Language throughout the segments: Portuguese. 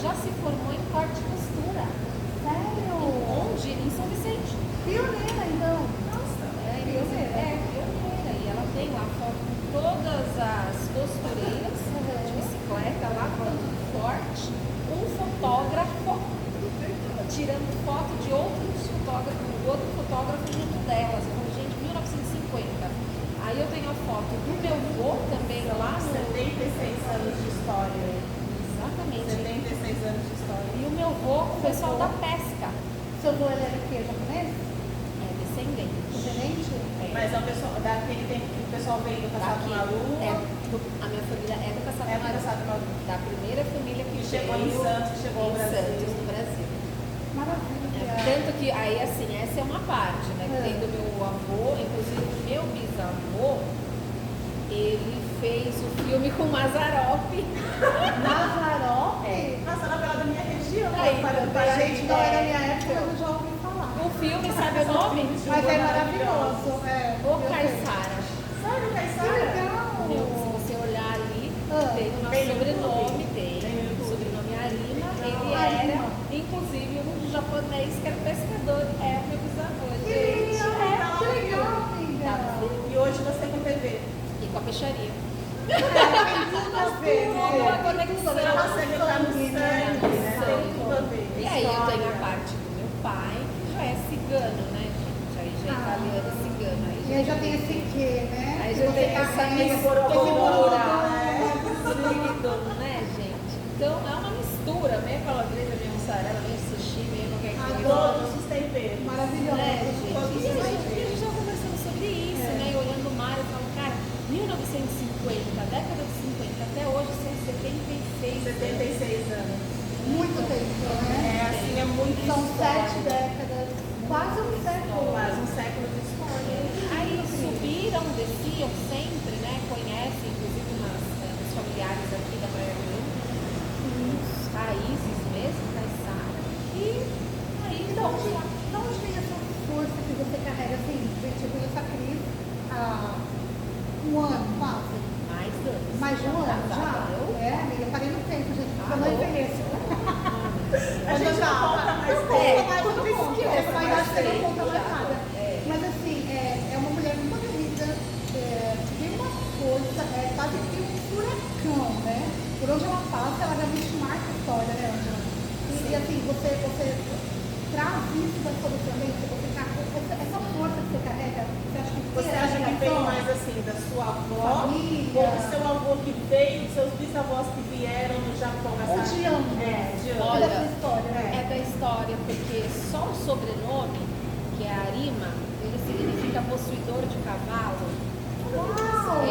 já se formou em corte e costura. Sério? Onde? Em São Vicente. Pioneira, então. Nossa, pioneira. Pioneira. E ela tem lá foto com todas as costureiras de bicicleta, lavando forte, um fotógrafo tirando foto de outro fotógrafo junto delas. Eu falei, gente, 1950. Aí eu tenho a foto do meu avô também lá no... 76 anos de história. Exatamente. 76 anos de história. E o meu avô, o pessoal da pesca. Seu avô ele era o quê? Japonês? É descendente. Descendente? É. Mas é o pessoal, daquele tempo que o pessoal veio do Caçado Maru. A minha família é do Caçado É do Maru. Caçado Maru. Da primeira família que Chegou veio em Santos, chegou ao em Brasil. Santos, no Brasil. Maravilha. Tanto que, aí assim, essa é uma parte, né? Que tem do meu avô, inclusive meu bisavô, ele fez o filme com Mazzaropi. Mazzaropi? Nossa, na da minha região. Aí, A gente não é da minha época, eu já ouvi falar. O filme, sabe o nome? Mas é maravilhoso. O Caissara. Sério, Que Caissara? legal. Se você olhar ali, tem o nosso Tem no sobrenome, YouTube. tem Tem no o YouTube. sobrenome Arima. Ele Arima. era, inclusive, um japonês que era pescador. É o meu bisavô, Que gente. legal, amiga. Tá no filme. E hoje você com TV. E com a peixaria. Tem tudo a ver, Tudo a né? conexão. Nossa, ele tá no sangue, né? Tem tudo a ver. E aí eu tenho a parte do meu pai, que já é cigano, né, gente? Aí já é italiano e cigano. E aí já tem esse quê, né? Aí Que já você tem essa carrega, mistura, esse né, gente? Então é uma mistura, meio calabresa, meio mussarela, meio sushi, meio qualquer coisa. Todos os temperos. maravilhoso. Né, gente? Todos E os a gente temperos. já conversando sobre isso, né? E olhando o mar, eu falo, cara, 1950, década de 50, até hoje são 76 76 anos. Muito tempo, né? É assim, é muito São história. 7 décadas, quase um século. Quase um século de história. Aí subiram, desciam sempre, né? Conhecem, inclusive, os familiares aqui da Praia Grande, os raízes mesmo, Caissara. E aí Então, vamos lá. de onde vem essa força que você carrega assim? Gente, eu conheço a Cris há um ano, quase. Mais anos. Mais de um ano já? Eu? É, amiga, eu parei no tempo, gente, porque eu não louco. envelheço. A gente não conta mais Não tempo. conta mais, eu não conto. Essa idade você não conta mais Já. nada. É. Mas assim, é uma mulher muito bonita, tem uma força, quase que um furacão, né? Por onde ela passa, ela realmente marca a história, né, Angela? E assim, você traz isso da sua descendência, essa força que você carrega, você acha que Você tem acha que ligação? veio mais assim da sua avó Família. ou do seu avô que veio, dos seus bisavós que vieram no Japão? Ou de ambos? De ambos. Olha, Toda essa história, né? É da história, porque só o sobrenome, que é Arima, ele significa possuidor de cavalo. Uau!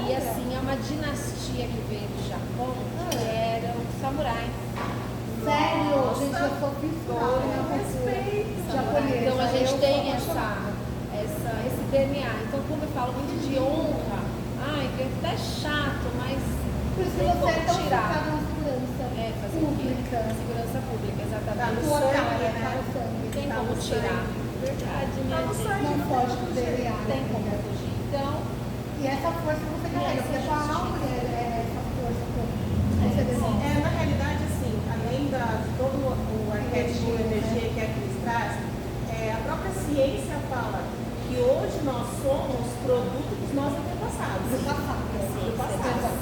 E assim, é uma dinastia que veio do Japão, que eram samurais. Sério, gente, eu sou fissurada na cultura japonesa. Então a gente Eu tem sou apaixonada. esse DNA. Então quando eu falo muito de honra, que é até chato, mas Por isso que tem você é como tão tirar. focada na segurança Fazer pública. o quê? Segurança pública, Tá exatamente. no Tua sangue, cara, né? tá no sangue. Não tem Tá como no tirar. sangue. Verdade, minha Tá no gente. sangue. Não foge do DNA. Tem como né? fugir. Então, E essa força que você carrega, porque só há uma mulher essa força toda. Você demonstra. Na realidade, assim, além de todo o arquétipo de energia que a Cris traz, a própria ciência fala que hoje nós somos produto dos nossos antepassados. Do passado. Do passado.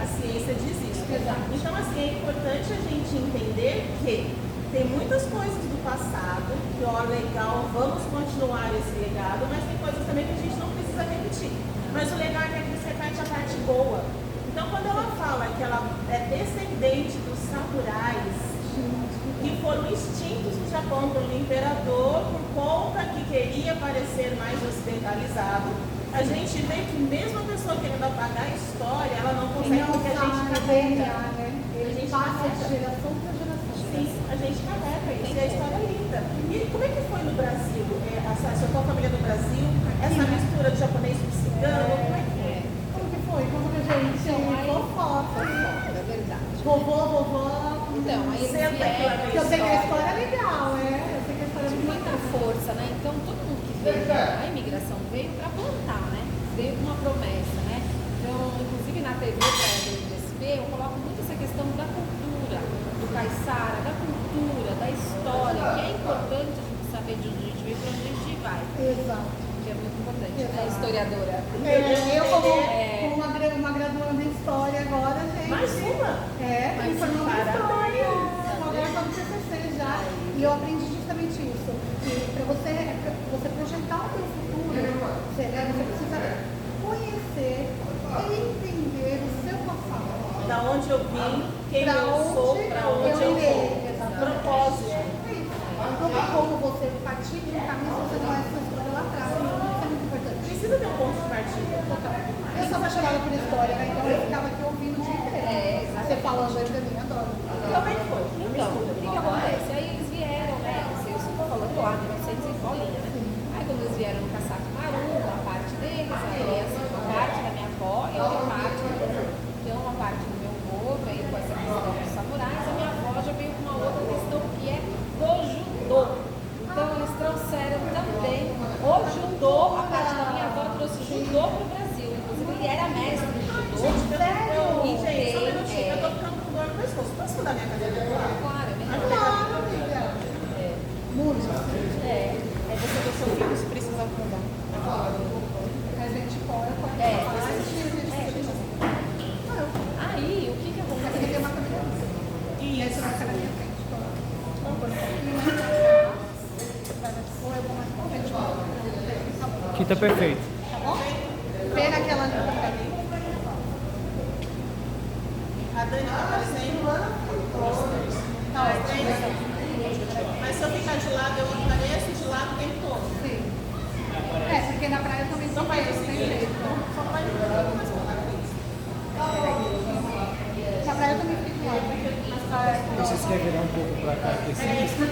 A ciência diz isso. Exato. Então, assim, é importante a gente entender que tem muitas coisas do passado que, legal, vamos continuar esse legado, mas tem coisas também que a gente não precisa repetir. Mas o legal é que a Cris repete a parte boa. Então, quando ela fala que ela é descendente dos samurais, que foram extintos no Japão pelo imperador por conta que queria parecer mais ocidentalizado, a gente vê que mesmo a pessoa querendo apagar a história, ela não consegue porque a gente carrega. né? A Ele gente passa de carrega. geração para geração. Sim, a gente carrega isso, e a história é linda. E como é que foi no Brasil? A sua família no Brasil, essa mistura de japonês com cigano, como é que foi? Como que foi? Como que a gente fofoca? é verdade. Vovó. Então, aí eles Senta aqui, vieram. Porque eu sei que a história é legal, Eu sei que a história é De muito muita legal. força, né? Então todo mundo que veio, a imigração veio para plantar, né? Veio com uma promessa, né? Então, inclusive na TV Praia do SP, eu coloco muito essa questão da cultura, do caiçara, da cultura, da história, que é importante a gente saber de onde a gente veio e para onde a gente vai. Exato. Que é muito importante, né? Historiadora. Eu como uma graduanda em História agora, gente. Mais uma? Me formando em História. Agora eu estou no TCC já. E eu aprendi justamente isso. Que para você projetar o seu futuro, você precisa conhecer e entender o seu passado. Da onde eu vim, quem Pra eu sou, para onde eu irei. vou. Propósito. É isso. Não tem como você partir de um caminho se você não é sua história lá atrás. Isso é muito importante. Precisa ter um ponto de partida. Eu sou apaixonada por história, né? Então eu ficava aqui ouvindo o dia inteiro. Você falando aí pra mim, adoro. Como é que foi? Então, o que acontece? Aí eles vieram, né? Eu estou falando lá, 1900 e bolinha, né? Aí quando eles vieram no Caçaco Maru, a parte deles, aí essa parte da minha avó e outra parte do meu avô. Então, uma parte do meu avô veio com essa questão dos samurais, a minha avó já veio com uma outra questão que é do judô. Então, eles trouxeram também o judô, a parte da minha avó trouxe judô para o Brasil. Inclusive, ele era mestre de judô. Sério? E Gente, só um minutinho. tem, Eu tô ficando com dor no pescoço. Posso mudar minha cadeira do lado? claro, é melhor. Claro, amiga. Muito. Aí você vê seu filho se precisar mudar. A gente pode Aí, o que Aqui acontece? tem uma câmera. Isso. Essa vai ficar na minha frente. Ou eu vou mais pra frente. Tá bom. Aqui tá perfeito. Tá bom? Pega aquela ali também. A Dani tá aparecendo. Tá ótimo. Mas se eu ficar de lado, eu apareço de lado o tempo todo. Sim. Porque na praia eu também Só sou faz o tem seguinte. jeito. Só faz o seguinte. Na praia eu também fico lá. Vocês querem virar um pouco pra cá, aqui assim? Sim, acho que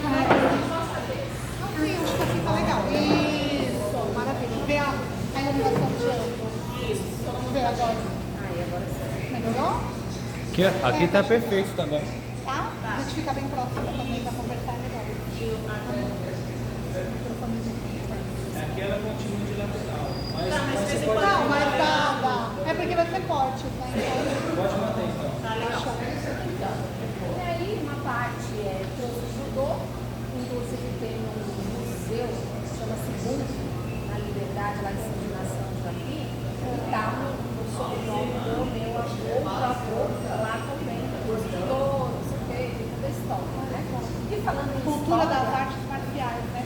assim tá legal. Isso, maravilha. Vê a iluminação de ângulo. Isso. Vamos ver agora. Aí, agora sim. Melhorou? Aqui, ó, aqui tá perfeito também. Tá? A gente fica bem próximo também pra conversar melhor. Aqui ela continua de lateral. Tá, mas você você pode, pode- Não, mas dá. É porque vai ser forte, né? pode manter então. Tá legal. E aí, uma parte trouxe o judô, inclusive tem um museu que chama-se Bunto, na Liberdade, lá em São Nação de Japi, e está no sobrenome do meu avô, lá também, estudou, não sei o que, tem toda a história, né? E falando em Cultura história, das artes marciais, né?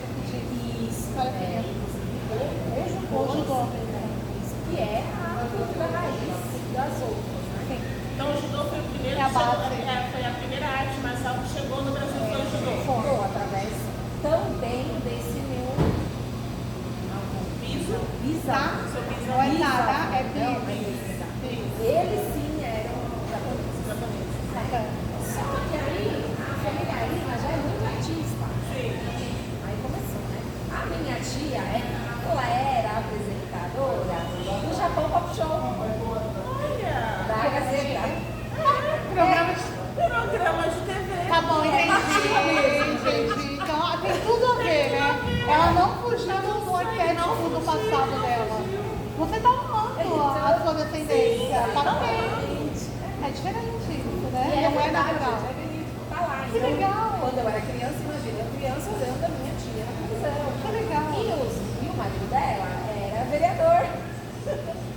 isso, Olha aqui. o judô, que é a cultura raiz das outras, né? Então o judô foi o primeiro É a que chegou- base. foi a primeira arte marcial que chegou no Brasil, foi o judô. Judô, através também desse meu Piso. Tá? bisavô. Seu piso Não é nada, é Não, bis. ele sim era um japonês. Bacana. Só que aí a família Lima já é muito artista. Sim. Aí começou, né? A minha tia, ela era apresentadora do Japão Pop Show, Olha. da Gazeta. Programa de... Programa de TV. Tá bom, entendi. Então tem tudo a ver, né? Ela não fugiu do arquétipo do passado dela. Você tá amando a sua descendência. Parabéns. É diferente isso, E né? é Não é verdade, natural. é bonito, tá lá. Que Então, legal. Quando eu era criança, imagina, eu criança olhando a minha tia na televisão. Que legal. E o marido dela era vereador,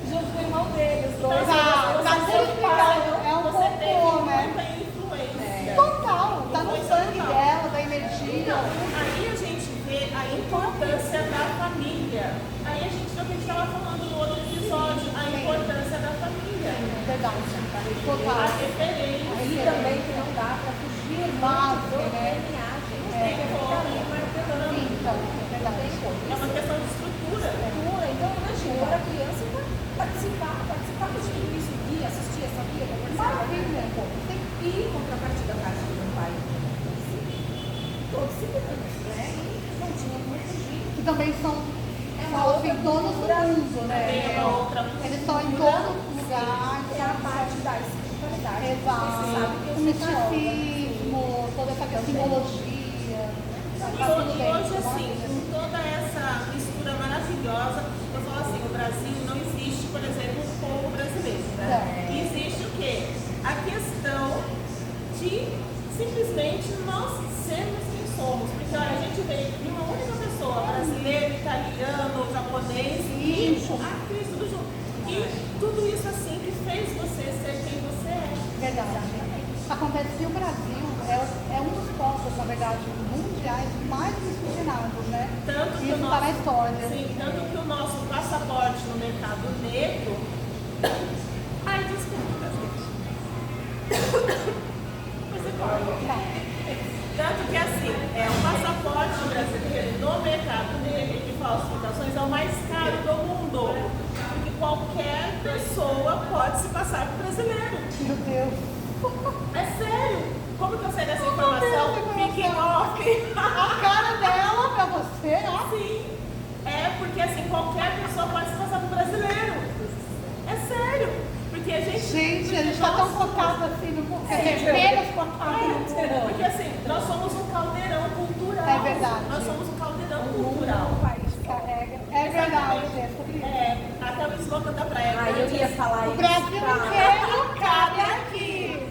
junto com o irmão dele, os dois. Tá certificado. É um Você teve pouco, né? muita influência. Total. Tá no sangue dela, da energia. Então, aí a gente vê a importância da família. Aí a gente vê o que a gente estava falando no outro episódio, a importância da família. Verdade. A Total. referência. Aí também que não dá pra fugir Base, muito do né? DNA, gente. Tem que ficar ali martelando. Então, verdade. É uma questão de estrutura. Cultura. Então, imagina, eu era criança e participava de tudo isso, via, assistia, sabia, conversava. Maravilha. E contrapartida da parte do meu pai, todos ciganos, né? E não tinha como fugir. Que também são uma outra donos do cultura. mundo, Tem né? uma outra Eles estão em todo lugar. Que é a parte da espiritualidade. Exato. Você sabe que eu O sou teóloga. misticismo, toda essa simbologia. E Tá tudo hoje, dentro, assim, né? com toda essa mistura maravilhosa, eu falo assim, o Brasil não existe, por exemplo, o povo brasileiro, né? Não. Existe o quê? A questão de simplesmente Acontece que o Brasil é um dos povos, na verdade, mundiais mais miscigenados, né? Tanto que Isso o está nosso, na história. sim, tanto que o nosso passaporte no mercado negro. Ai, desculpa, gente. Você pode. Tá. Tanto que assim, o passaporte brasileiro no mercado negro de falsificações é o mais caro do mundo. Porque qualquer pessoa pode se passar por brasileiro. Meu Deus. É sério. Como que eu sei dessa informação? Fiquem off. A cara dela pra você, ó. Sim. É porque assim, qualquer pessoa pode se passar por brasileiro. É sério. Porque a gente tá tão focado assim no menos focado no porque assim, nós somos um caldeirão cultural. É verdade. Nós somos um caldeirão cultural. O país carrega. É verdade, é sobre isso. Até o slogan da praia. Eu ia falar O isso. Brasil inteiro cabe aqui.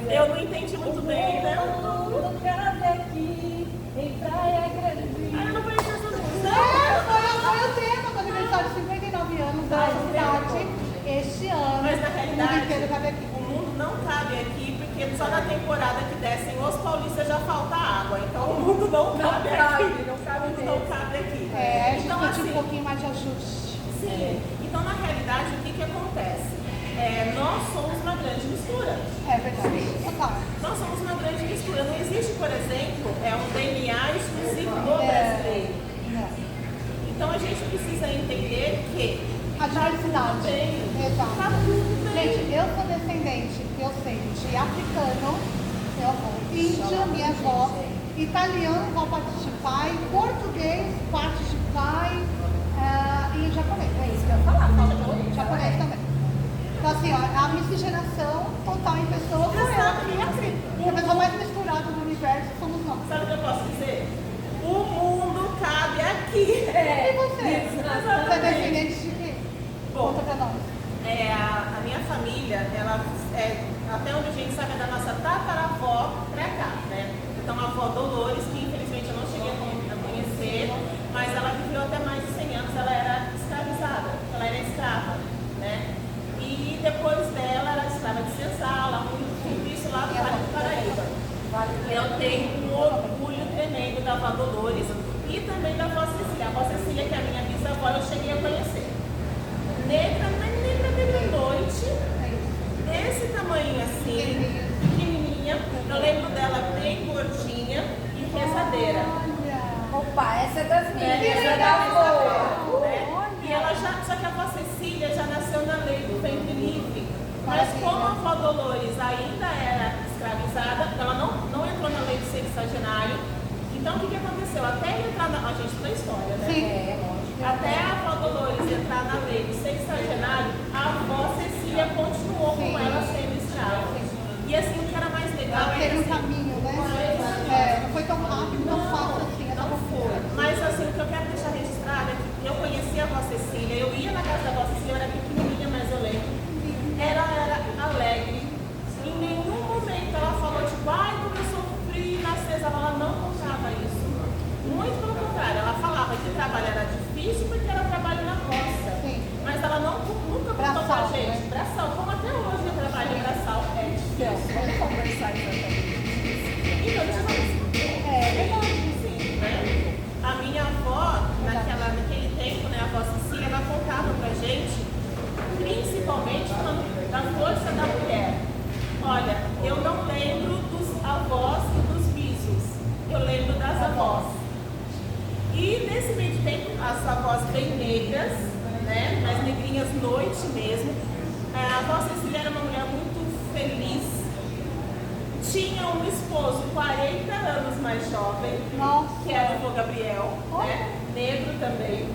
Eu não entendi muito bem, né? Não cabe aqui, em Praia Grande. Eu não conhecia essa música. Foi o tema do aniversário de 59 anos da cidade este ano. Mas na O mundo realidade, inteiro cabe aqui. o mundo não cabe aqui, porque só na temporada que descem os paulistas já falta água. Então o mundo não cabe aqui. Não cabe O mundo não cabe aqui. A gente Então, precisa assim, um pouquinho mais de ajuste. sim. Então, na realidade, o que acontece? Nós somos uma grande mistura. É verdade. Total. Nós somos uma grande mistura. Não existe, por exemplo, um DNA exclusivo do brasileiro. Não. Então, a gente precisa entender que A diversidade. bem, Exato. tá tudo bem. Gente, eu sou descendente, eu sei, de africano, meu avô, índia, minha avó, italiano, avó parte de pai, português, parte de pai, e japonês. É isso que eu ia falar. Faltou. Japonês também. Então assim, ó, a miscigenação total em pessoas sou eu aqui e a Cris. E a pessoa mais misturada do universo somos nós. Sabe o que eu posso dizer? O mundo cabe aqui. E você? Exatamente. Você é descendente de quê? Bom, Conta pra nós. a minha família, ela até onde a gente sabe é da nossa tataravó pra cá, né? Então a avó Dolores, que infelizmente eu não cheguei a conhecer, mas ela viveu até mais de 100 anos, ela era escravizada, ela era escrava, né? E depois dela era escrava de senzala, tudo isso lá do Vale do Paraíba. Eu tenho um orgulho tremendo da avó Dolores e também da avó Cecília. A avó Cecília, que é a minha bisavó, eu cheguei a conhecer. Negra noite, desse tamanho assim, pequenininha. Eu lembro dela bem gordinha e rezadeira. Opa, essa é das minhas. Né? Essa é da boa. Né? E ela só que a avó Cecília já nasceu na lei do ventre livre. Mas como a avó Dolores ainda era escravizada, ela não entrou na lei do sexagenário. Então o que aconteceu? Até ele entrar na. A gente tem história, né? Sim. Até a avó Dolores entrar na lei do sexagenário, a avó Cecília continuou com ela sendo escrava. E assim, o que era mais legal é Teve um que caminho, né? Não foi tão rápido, tão fácil assim. não foi. Mas assim, o que eu quero deixar registrado é que eu conheci a avó Cecília, eu ia na casa da avó Cecília, eu era pequenininha, mas eu lembro. Ela era alegre. Em nenhum momento ela falou, tipo, ai, como eu sofri na cesariana. Ela não contava isso. Muito pelo contrário, ela falava que o trabalho era difícil porque era trabalho na roça. Sim. Mas ela nunca contou pra Braçal, gente. né? Braçal, como até hoje o trabalho braçal é difícil. Vamos conversar exatamente. Então, deixa eu falar É verdade. sim, né? A minha avó, naquele tempo, né, a avó Cecília, ela contava pra gente, principalmente falando da força da mulher. Olha, eu não lembro dos avós e dos bisos, eu lembro das avós. E nesse meio de tempo, as avós bem negras, né, mais negrinhas noite mesmo, a avó Cecília era uma mulher muito feliz, tinha um esposo 40 anos mais jovem, Nossa. que era o vô Gabriel, né, negro também.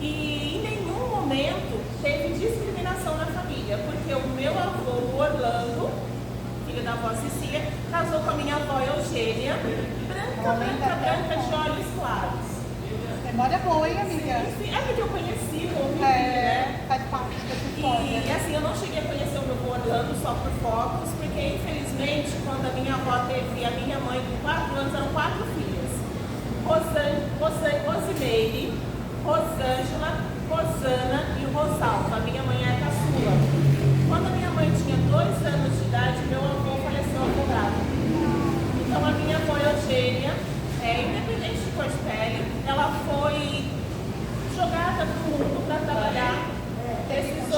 E em nenhum momento teve discriminação na família, porque o meu avô, Orlando, filho da avó Cecília, casou com a minha avó Eugênia, branca, de olhos claros. Memória boa, hein, amiga? Sim, é porque eu conheci, convivi, né? Faz parte dessa história. E assim, eu não cheguei a conhecer o meu avô Orlando só por fotos, porque infelizmente, quando a minha avó teve a minha mãe com 4 anos, eram 4 filhas. Rosimeire, Rosângela, Rosana e o Rosalvo. A minha mãe é a caçula. Quando a minha mãe tinha 2 anos de idade, meu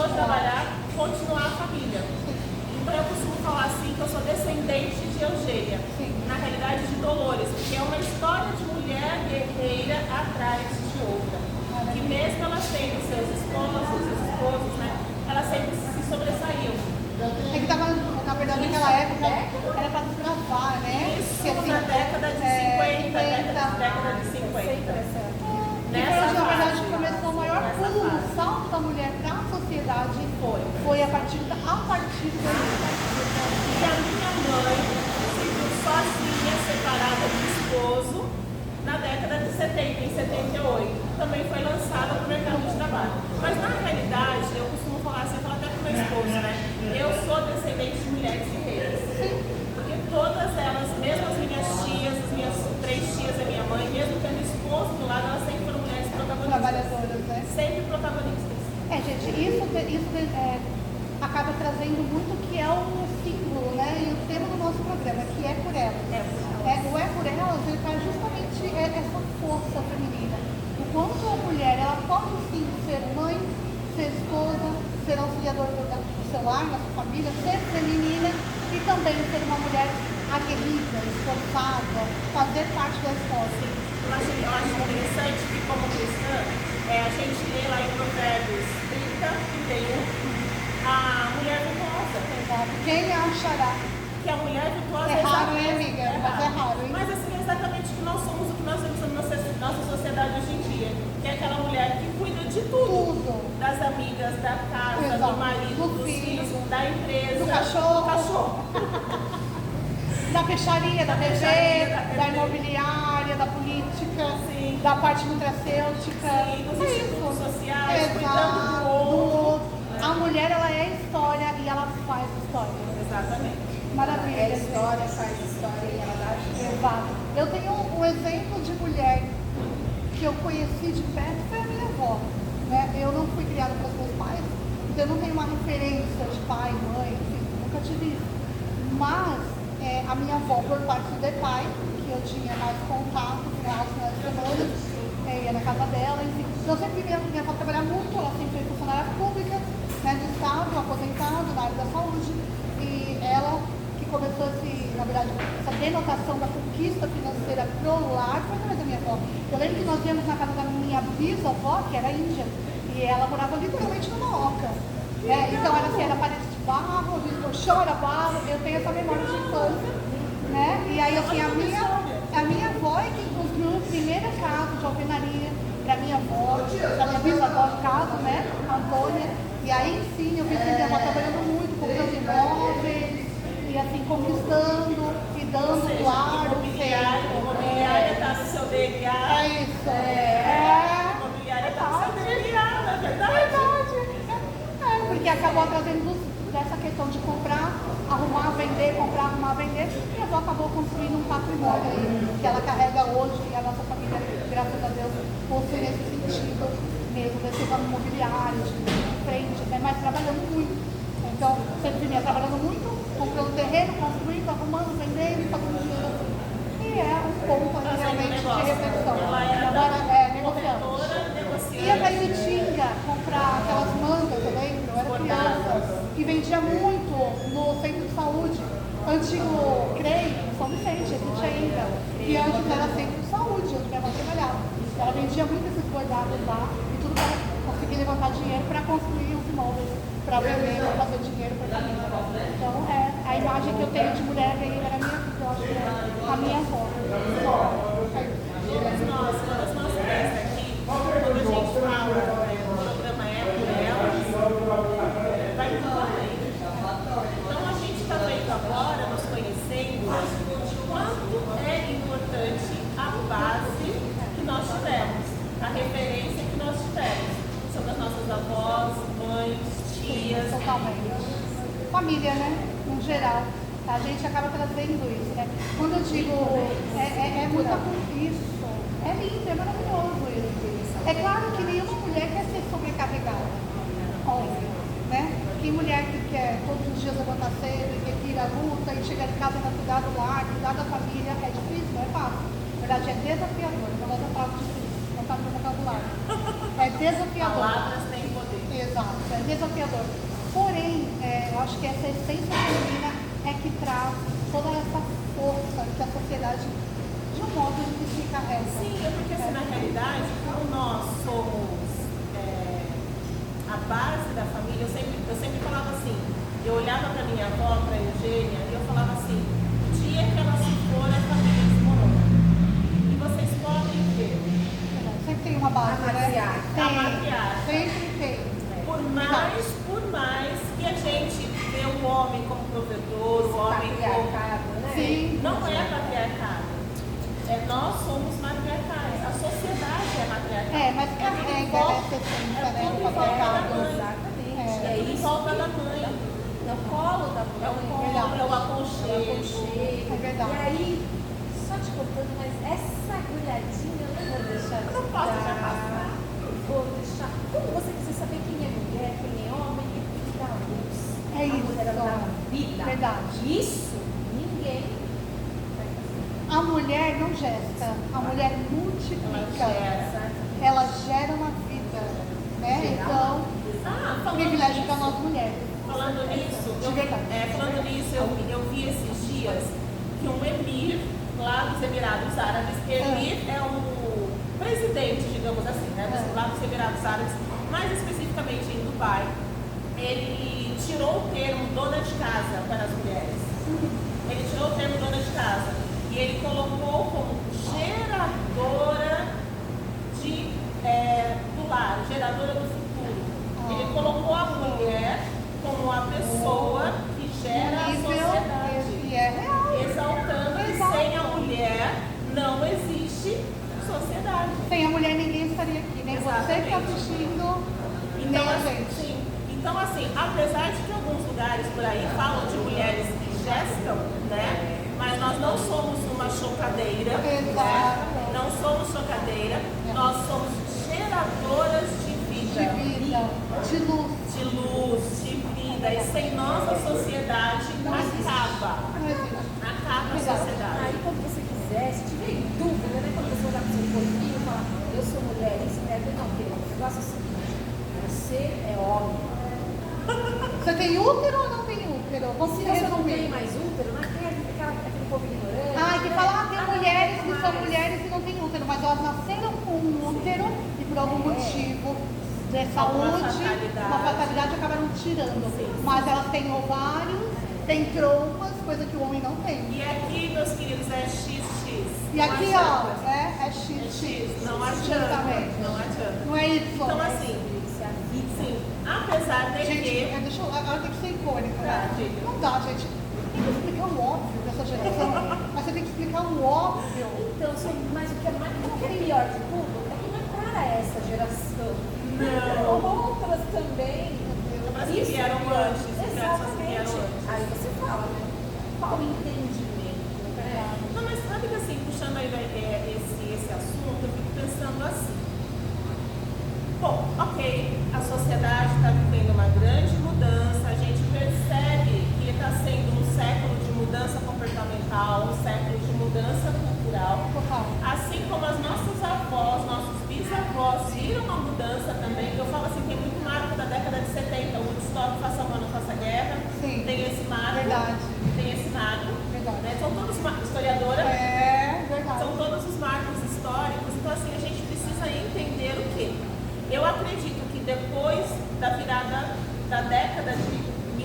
vou trabalhar, continuar a família. Então eu costumo falar assim que eu sou descendente de Eugênia, na realidade de Dolores, porque é uma história de mulher guerreira atrás de outra. Que mesmo elas tendo seus esposos, né, elas sempre se sobressaíam. É que tava, na verdade, naquela época era para desbravar, né? Isso, Porque, assim, na década de 50, década de 50. E foi onde, na verdade, começou o maior pulo, o salto da mulher para a sociedade foi a partir do E a minha mãe se viu sozinha, separada do esposo, na década de 70, em 78. Também foi lançada para o mercado de trabalho. Mas, na realidade, eu costumo falar assim, eu falo até com meu esposo, né? Eu sou descendente de mulheres guerreiras. Porque todas elas, mesmo as minhas tias, as minhas 3 tias e a minha mãe, mesmo tendo esposo do lado, elas sempre foram mulheres protagonistas. trabalhadoras, né? Sempre protagonistas. Gente, isso acaba trazendo muito o que é o símbolo, né? E o tema do nosso programa, que é por elas. O É Por Elas, ele faz justamente essa força feminina. O quanto a mulher, ela pode sim ser mãe, ser esposa, ser auxiliadora do seu lar, da sua família, ser feminina e também ser uma mulher aguerrida, esforçada, fazer parte da esposa. Eu acho interessante que, como cristã, a gente lê lá em Provérbios 30, 31, a mulher virtuosa. Exato. Quem achará? Que a mulher virtuosa É raro, hein, amiga? Mas é raro, hein? Mas assim, é exatamente o que nós somos, o que nós vemos na nossa sociedade hoje em dia. Que é aquela mulher que cuida de tudo. Das amigas, da casa, Exato. do marido, Do dos filho, filhos, da empresa, do cachorro. Da peixaria, da TV, da imobiliária, da política, Sim. da parte nutracêutica. Sim, dos institutos sociais, cuidando Exato. do outro. A mulher, ela é história e ela faz história. Exatamente. Maravilha. É história, faz história e ela dá vida. Exato. Eu tenho um exemplo de mulher que eu conheci de perto, foi a minha avó. Né? Eu não fui criada pelos meus pais, então eu não tenho uma referência de pai, mãe, enfim, nunca tive isso. Mas a minha avó, por parte de pai, que eu tinha mais contato com ela nas semanas, ia na casa dela, enfim. Então eu sempre vi minha avó trabalhar muito, ela sempre foi funcionária pública, né, de Estado, aposentada na área da saúde, e ela que começou na verdade, essa denotação da conquista financeira pro lar foi através da minha avó. Eu lembro que nós íamos na casa da minha bisavó, que era índia, e ela morava literalmente numa oca. Então era assim, era parede de barro, o chão era barro, eu tenho essa memória de infância, né? E aí assim, a minha avó é que construiu a primeira casa de alvenaria para minha avó, para minha bisavó no caso, né? Antônia. E aí sim, eu vi que minha avó trabalhando muito, comprando imóveis, e assim, conquistando e dando o lar, o Imobiliária está no seu DNA. É isso. Imobiliária está no seu DNA, não é verdade? Porque acabou trazendo dessa questão de comprar, arrumar, vender, comprar, arrumar, vender, e a avó acabou construindo um patrimônio aí, que ela carrega hoje, e a nossa família, graças a Deus, possui nesse sentido mesmo, desse ramo imobiliário, de frente, né? Mas trabalhando muito. Então, sempre vinha trabalhando muito, comprando terreno, construindo, arrumando, vendendo e fazendo dinheiro assim. E é um ponto aí realmente de reflexão. Agora negociando. Ia pra Iutinga comprar aquelas mangas, eu lembro, eu era criança, e vendia muito no centro de saúde, antigo CREI, São Vicente, existe ainda, que antes era centro de saúde, onde minha mãe trabalhava. Ela vendia muito esses bordados lá, e tudo para conseguir levantar dinheiro para construir os imóveis, para vender, para fazer dinheiro para a família. Então, a imagem que eu tenho de mulher guerreira era minha, eu acho que é a minha avó. Todas nós três aqui, quando a gente fala do programa É Por Elas, vai muito além. Então a gente está vendo agora, nos conhecendo, de quanto é importante a base que nós tivemos, a referência que nós tivemos sobre as nossas avós, mães, tias. Totalmente. Família, né? No geral. A gente acaba trazendo isso, né? Quando eu digo, é muita isso. É lindo, é maravilhoso isso. É claro que nenhuma mulher quer ser sobrecarregada. Óbvio, né? Que mulher que quer todos os dias levantar cedo e quer ir à luta e chegar em casa para cuidar do lar, cuidar da família, é difícil, não é fácil. Na verdade, é desafiador. Eu vou usar a palavra difícil, não está no meu vocabulário. É desafiador. Palavras têm poder. Exato, é desafiador. Porém, eu acho que essa essência feminina é que traz toda essa força que a sociedade, de um modo, justifica essa. Sim, é porque assim, na realidade, como nós somos a base da família, eu sempre falava assim, eu olhava para minha avó, para a Eugênia, e eu falava assim, o dia que ela se for, a família desmorona. E vocês podem ver. Sempre tem uma base, A matriarca. Tem, A matriarca. sempre tem. Por mais que a gente vê o homem como provedor, o homem como... Patriarcado, né? Sim. Não é patriarcado. Nós somos matriarcais. A sociedade é matriarcal. Mas carrega essa essência, né? tudo O em volta da patriarcado. mãe. Exatamente. É tudo em volta da mãe. É o colo da É o mãe. colo, é o É o aconchego. aconchego. É verdade. E aí, só te contando, mas essa agulhadinha eu não vou deixar de Eu não posso dar. deixar passar. Vou deixar. Quando você quiser saber quem é mulher, quem é homem, é que dá luz. É A isso. mulher ela dá vida. Verdade. Isso ninguém vai fazer. A mulher não gesta, a mulher multiplica. Ela gera uma vida, né? Então, privilégio para nós mulheres. Falando nisso, De verdade. eu vi esses dias que um emir lá dos Emirados Árabes, emir é o presidente, digamos assim, né, lá dos Emirados Árabes, mais especificamente em Dubai, ele tirou o termo dona de casa para as mulheres. Ele tirou o termo dona de casa e ele colocou como geradora do lar, geradora do futuro. Ele colocou a mulher como a pessoa que gera a sociedade, E é real. exaltando que Exato. sem a mulher não existe sociedade. Sem a mulher ninguém estaria aqui, nem você que está Exatamente. assistindo, nem Então, a assim, gente. sim. Então, assim, apesar de que alguns lugares por aí falam de mulheres que gestam, né? Mas nós não somos uma chocadeira, né? Exato. Não somos chocadeira, nós somos geradoras de vida, De vida, de luz. de luz, de vida. E sem nós a sociedade acaba. Não existe. Acaba a Exato. sociedade. Aí quando você quiser, se tiver dúvida, né? Quando você olhar para o seu corpinho e falar, eu sou mulher, isso é não ter. O negócio é o seguinte, você é homem. Você tem útero ou não tem útero? Vamos Se você não resumir. tem mais útero, não é aquele povo ignorante. Que fala, tem mulheres que são mulheres e não têm útero, mas elas nasceram com um útero e por algum motivo de saúde, uma fatalidade acabaram tirando. Mas elas têm ovários, têm trompas, coisa que o homem não tem. E aqui, meus queridos, é XX. E aqui, ó, é XX. XX. Não adianta. Justamente. Não adianta. Não é Y. Então, assim, sim, apesar de Gente, que... deixa eu. Ela tem que ser icônica, Tá, né? diga. Não dá, gente. Tem que explicar o óbvio dessa geração. Mas você tem que explicar o óbvio. Então, mas o que é pior de tudo é que não é para essa geração. Não. Outras também. Mas que vieram antes. Exatamente. Aí você fala, né? Qual o entendimento? Não, mas sabe que assim, puxando aí esse assunto, eu fico pensando assim. Bom, ok, a sociedade está vivendo uma grande mudança, a gente percebe que está sendo um século de mudança comportamental, um século de mudança cultural. Total. Assim como as nossas avós, nossos bisavós viram uma mudança também, eu falo assim, tem muito marco da década de 70, o Woodstock, faça amor, não faça guerra, Sim. tem esse marco, Verdade. tem esse marco, Verdade. né? São todos historiadora, É verdade. são todos os marcos históricos, então assim, a gente precisa entender o quê? Eu acredito que depois da virada da década de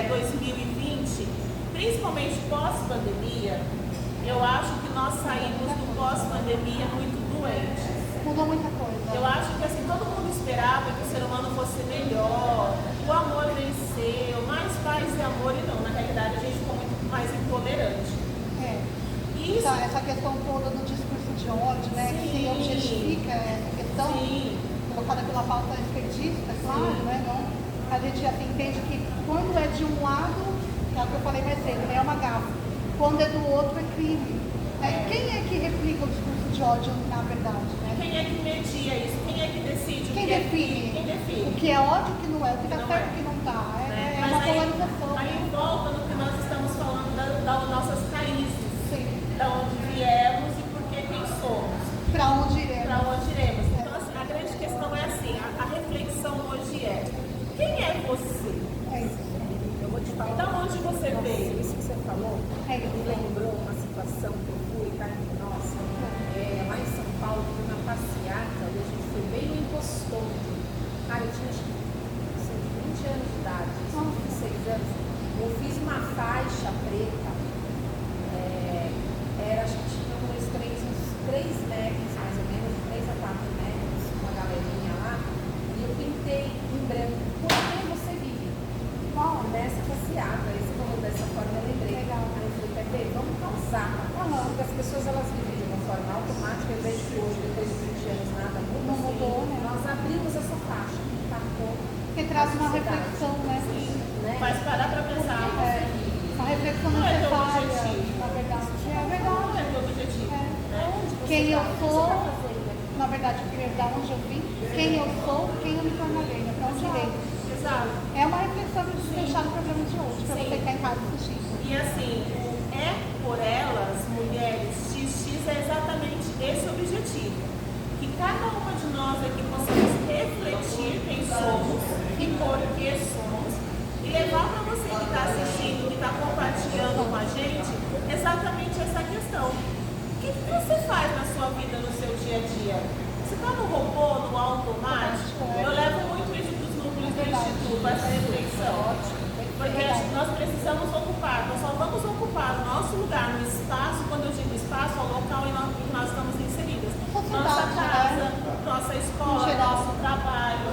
2020, principalmente pós-pandemia, eu acho que nós saímos do pós-pandemia muito doentes. Mudou muita coisa. Eu acho que assim, todo mundo esperava que o ser humano fosse melhor, o amor venceu, mais paz e amor, e não, na realidade a gente ficou muito mais intolerante. Isso. Essa questão toda do discurso de ódio, né? Que se objetifica essa questão, colocada pela pauta esquerdista, claro, né? Não, a gente assim, entende que quando é de um lado, é o que eu falei mais cedo, é uma gafe. Quando é do outro, é crime. Quem é que replica o discurso de ódio, na verdade? Né? Quem é que media isso? Quem é que decide? Quem define? Quem define? O que é ódio, o que não é, o que está Não certo, é. o que não está. É Mas uma aí, polarização. aí volta no que nós estamos falando das nossas raízes, Sim. da onde viemos e por que quem somos, Para onde iremos? para onde iremos. Então, assim, a grande questão é assim, a reflexão hoje é, você? É isso. Eu vou te falar. Da onde você Nossa, veio? isso que você falou É me isso. lembrou uma situação que eu fui, tá? Nossa, lá em São Paulo, fui numa passeata e a gente foi bem no impostor. Cara, eu tinha acho que 20 anos de idade, 26 anos. Eu fiz uma faixa preta, acho que tinha uns 3 metros, mais ou menos, 3 a 4 metros, uma galerinha lá, e eu pintei em branco. Por que você vive? Bom, nessa passeata, aí você falou dessa forma, eu lembrei. Legal. Aí eu falei, quer ver? Vamos causar. Porque as pessoas elas vivem de uma forma automática, eu vejo que hoje, depois de 20 anos, nada muda. Não mudou, né? Nós abrimos essa faixa, impactou. Porque traz uma sociedade. reflexão, né? Né? Faz parar pra pensar. Uma reflexão Não é teu necessária, objetivo. na verdade. É Não verdade. é teu objetivo. É. Né? Quem eu sou, O que você tá fazendo aqui? na verdade, primeiro da onde eu vim, quem eu sou, quem eu me tornarei, né? Pra onde irei. Exato. É uma reflexão pra gente deixar no programa de hoje, pra Sim. você ficar em casa assistindo. E assim, é por elas, mulheres, XX é exatamente esse objetivo. Que cada uma de nós aqui possamos refletir quem somos e por que somos e levar para você que está assistindo, que está compartilhando com a gente, exatamente essa questão. O que você faz na sua vida, no seu dia a dia? Você está no robô, no automático? Eu levo muito isso para os núcleos do Instituto, essa reflexão. Porque nós precisamos ocupar, nós só vamos ocupar o nosso lugar no espaço, quando eu digo espaço, é o local em que nós estamos inseridas. Nossa casa, nossa escola, nosso trabalho.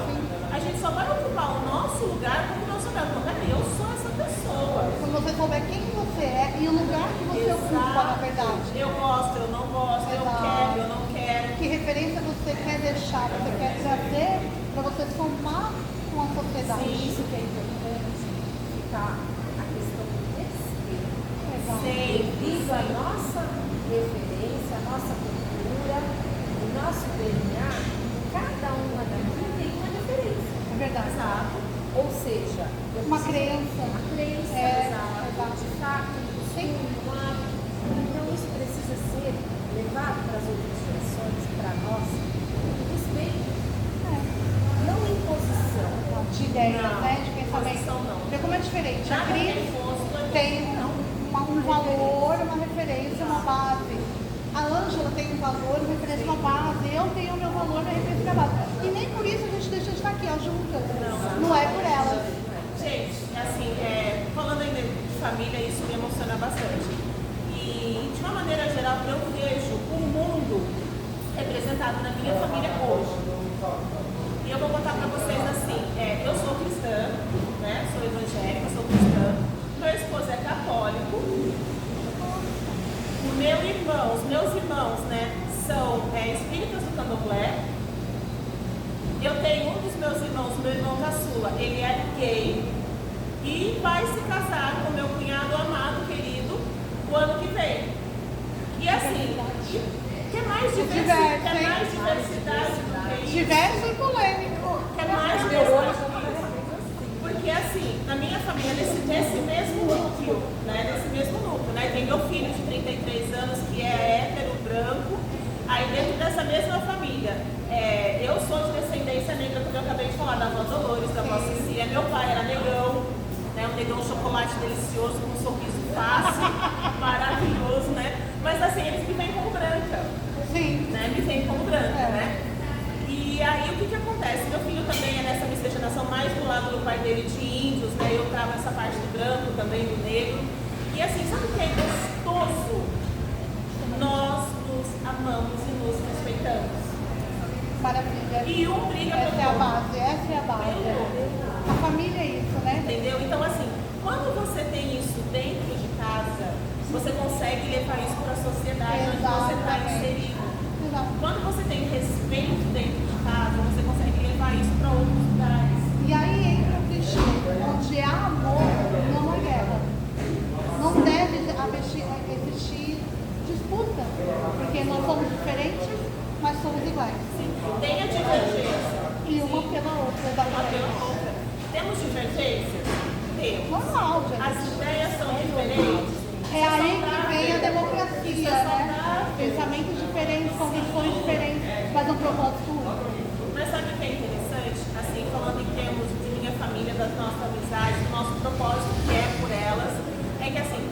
A gente só vai ocupar o nosso lugar quando nós soubermos, eu sou essa pessoa. Quando você souber quem você é e o lugar que você ocupa, na verdade. Eu gosto, eu não gosto, eu Exato. quero, eu não quero. Que referência você quer deixar, você quer trazer para você somar com a sociedade. Sim, isso que é importante, ficar a questão do respeito. Exato. Devido à nossa referência, à nossa cultura, o nosso DNA, cada uma daqui tem uma referência. É verdade. Exato. Ou seja, eu Uma preciso- crença. Uma crença, Exato. de fato, sempre um hábito. Então isso precisa ser levado para as outras gerações, para nós, com respeito, não imposição. De ideias, Não, né? De pensamento. posição não. Vê como é diferente. A Nada Cris é imposto, é tem um valor, uma referência, uma base. A Ângela tem um valor, uma referência, uma base. Eu tenho o meu valor, minha referência, minha base. E nem por isso a gente deixa de estar aqui, ó, juntas. Não é por elas. Gente, assim, falando ainda de família, isso me emociona bastante. E, de uma maneira geral, eu vejo o mundo representado na minha família hoje. E eu vou contar pra vocês assim, eu sou cristã, né? Sou evangélica, sou cristã. Meu esposo é católico. Meus irmãos, né, são espíritas do candomblé. Eu tenho um dos meus irmãos, meu irmão caçula, ele é gay e vai se casar com meu cunhado amado, querido, o ano que vem. E assim, quer mais diversidade, quer mais diversidade do que isso? Diverso e polêmico. Quer mais diversidade. Porque assim, na minha família, nesse mesmo núcleo, né, tem meu filho de 33 anos que é hétero, branco, aí dentro dessa mesma família, eu sou de descendência negra, como eu acabei de falar, da avó Dolores, da avó Cecília, meu pai era negão, né, um negão chocolate delicioso, com um sorriso fácil, maravilhoso, né, mas assim, eles me veem como branca, Sim. né, me veem como branca, né. E aí o que acontece? Meu filho também é nessa miscigenação mais do lado do pai dele de índios, né? Eu trago essa parte do branco, também do negro. E assim, sabe o que é gostoso? Nós nos amamos e nos respeitamos. Maravilha. E um briga Essa pelo é a outro. base, essa é a base. A família é isso, né? Entendeu? Então assim, quando você tem isso dentro de casa, você consegue levar isso para a sociedade onde você está Exatamente. inserido. Exato. Quando você tem respeito dentro de casa, você consegue levar isso para outros lugares. E aí entra o clichê, onde há amor, não há guerra. Não deve existir disputa, porque nós somos diferentes, mas somos iguais. Tem a divergência. E uma pela outra, Uma exatamente. pela outra. Temos divergências? Temos. Normal, gente. As ideias são diferentes. É aí que vem a Isso democracia, é né? saudável. Pensamentos diferentes, convicções diferentes, mas um propósito único. Mas sabe o que é interessante? Assim, falando em termos de minha família da nossa amizade, do nosso propósito, que é por elas, é que assim,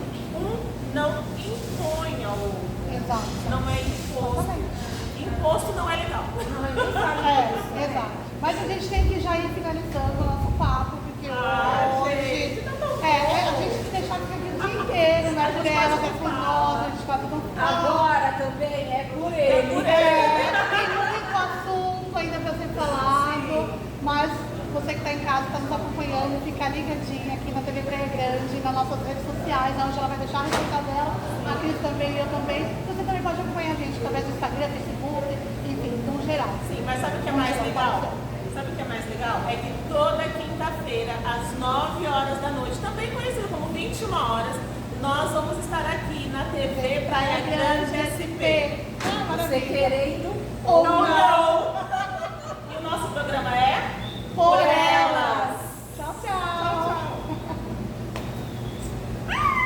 não impõe ao outro. Exato. Não é imposto. Imposto não é legal. Exato. Mas a gente tem que já ir finalizando o nosso papo, porque hoje. A gente se deixar ficar aqui o dia inteiro, não é por ela, é por nós, a gente passa tão Agora também é por ele. tem muito assunto ainda para ser falado, mas você que está em casa, está nos acompanhando, fica ligadinha aqui na TV Praia Grande, nas nossas redes sociais, onde ela vai deixar a receita dela, a Cris também, eu também. Você também pode acompanhar a gente através do Instagram, Facebook, enfim, no geral. Sim, mas sabe o que é mais legal? Sabe o que é mais legal? É que toda quinta-feira, às 9 horas da noite, também conhecido como 21 horas, nós vamos estar aqui na TV Praia Grande SP. Você querendo Ou não.